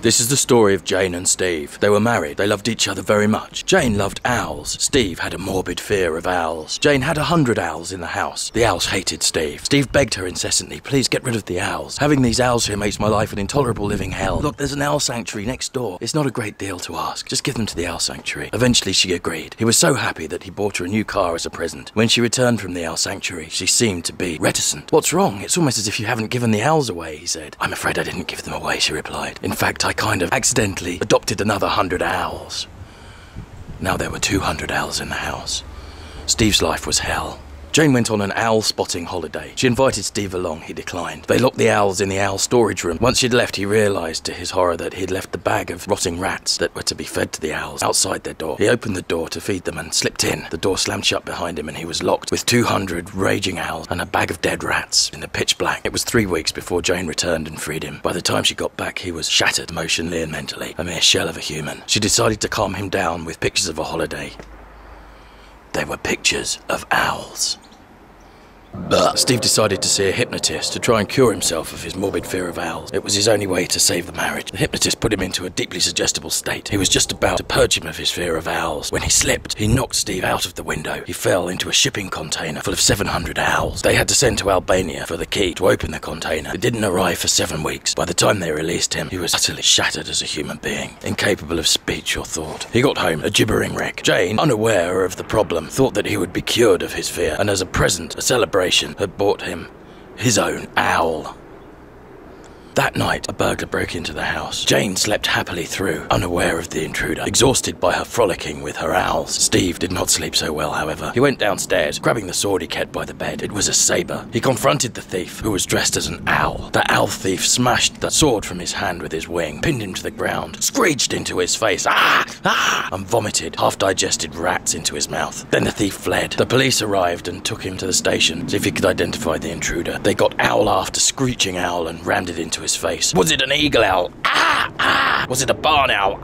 This is the story of Jane and Steve. They were married. They loved each other very much. Jane loved owls. Steve had a morbid fear of owls. Jane had 100 owls in the house. The owls hated Steve. Steve begged her incessantly, please get rid of the owls. Having these owls here makes my life an intolerable living hell. Look, there's an owl sanctuary next door. It's not a great deal to ask. Just give them to the owl sanctuary. Eventually she agreed. He was so happy that he bought her a new car as a present. When she returned from the owl sanctuary, she seemed to be reticent. What's wrong? It's almost as if you haven't given the owls away, he said. I'm afraid I didn't give them away, she replied. In fact, I kind of accidentally adopted another 100 owls. Now there were 200 owls in the house. Steve's life was hell. Jane went on an owl spotting holiday. She invited Steve along. He declined. They locked the owls in the owl storage room. Once she'd left, he realised to his horror that he'd left the bag of rotting rats that were to be fed to the owls outside their door. He opened the door to feed them and slipped in. The door slammed shut behind him and he was locked with 200 raging owls and a bag of dead rats in the pitch black. It was 3 weeks before Jane returned and freed him. By the time she got back, he was shattered emotionally and mentally, a mere shell of a human. She decided to calm him down with pictures of a holiday. They were pictures of owls. Steve decided to see a hypnotist to try and cure himself of his morbid fear of owls. It was his only way to save the marriage. The hypnotist put him into a deeply suggestible state. He was just about to purge him of his fear of owls when he slipped. He knocked Steve out of the window. He fell into a shipping container full of 700 owls. They had to send to Albania for the key to open the container. It didn't arrive for 7 weeks. By the time they released him, he was utterly shattered as a human being, incapable of speech or thought. He got home, a gibbering wreck. Jane, unaware of the problem, thought that he would be cured of his fear, and as a present, a celebration, had bought him his own owl. That night, a burglar broke into the house. Jane slept happily through, unaware of the intruder, exhausted by her frolicking with her owls. Steve did not sleep so well, however. He went downstairs, grabbing the sword he kept by the bed. It was a saber. He confronted the thief, who was dressed as an owl. The owl thief smashed the sword from his hand with his wing, pinned him to the ground, screeched into his face, and vomited half-digested rats into his mouth. Then the thief fled. The police arrived and took him to the station, so if he could identify the intruder. They got owl after screeching owl and rammed it into his face. Was it an eagle owl? Was it a barn owl?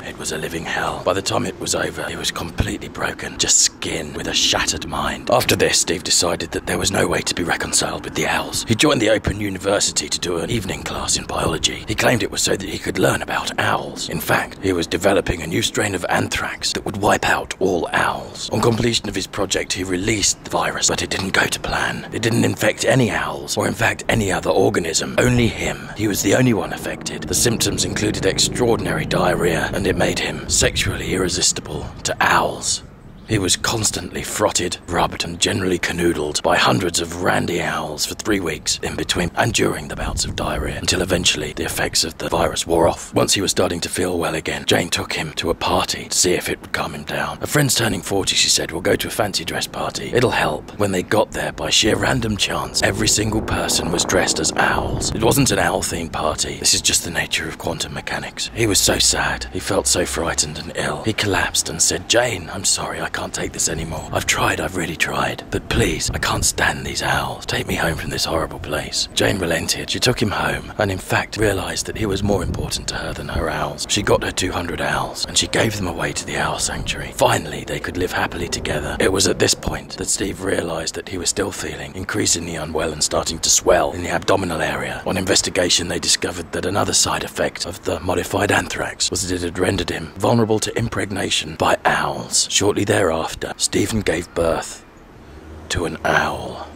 It was a living hell. By the time it was over, he was completely broken, just skin with a shattered mind. After this, Steve decided that there was no way to be reconciled with the owls. He joined the Open University to do an evening class in biology. He claimed it was so that he could learn about owls. In fact, he was developing a new strain of anthrax that would wipe out all owls. On completion of his project, he released the virus, but it didn't go to plan. It didn't infect any owls, or in fact any other organism. Only him. He was the only one affected. The symptoms included extraordinary diarrhea, and it made him sexually irresistible to owls. He was constantly frotted, rubbed, and generally canoodled by hundreds of randy owls for 3 weeks in between and during the bouts of diarrhea, until eventually the effects of the virus wore off. Once he was starting to feel well again, Jane took him to a party to see if it would calm him down. A friend's turning 40, she said. We'll go to a fancy dress party. It'll help. When they got there, by sheer random chance, every single person was dressed as owls. It wasn't an owl-themed party. This is just the nature of quantum mechanics. He was so sad. He felt so frightened and ill. He collapsed and said, Jane, I'm sorry, I can't take this anymore. I've really tried. But please, I can't stand these owls. Take me home from this horrible place. Jane relented. She took him home and in fact realised that he was more important to her than her owls. She got her 200 owls and she gave them away to the owl sanctuary. Finally, they could live happily together. It was at this point that Steve realised that he was still feeling increasingly unwell and starting to swell in the abdominal area. On investigation, they discovered that another side effect of the modified anthrax was that it had rendered him vulnerable to impregnation by owls. Shortly thereafter, Stephen gave birth to an owl.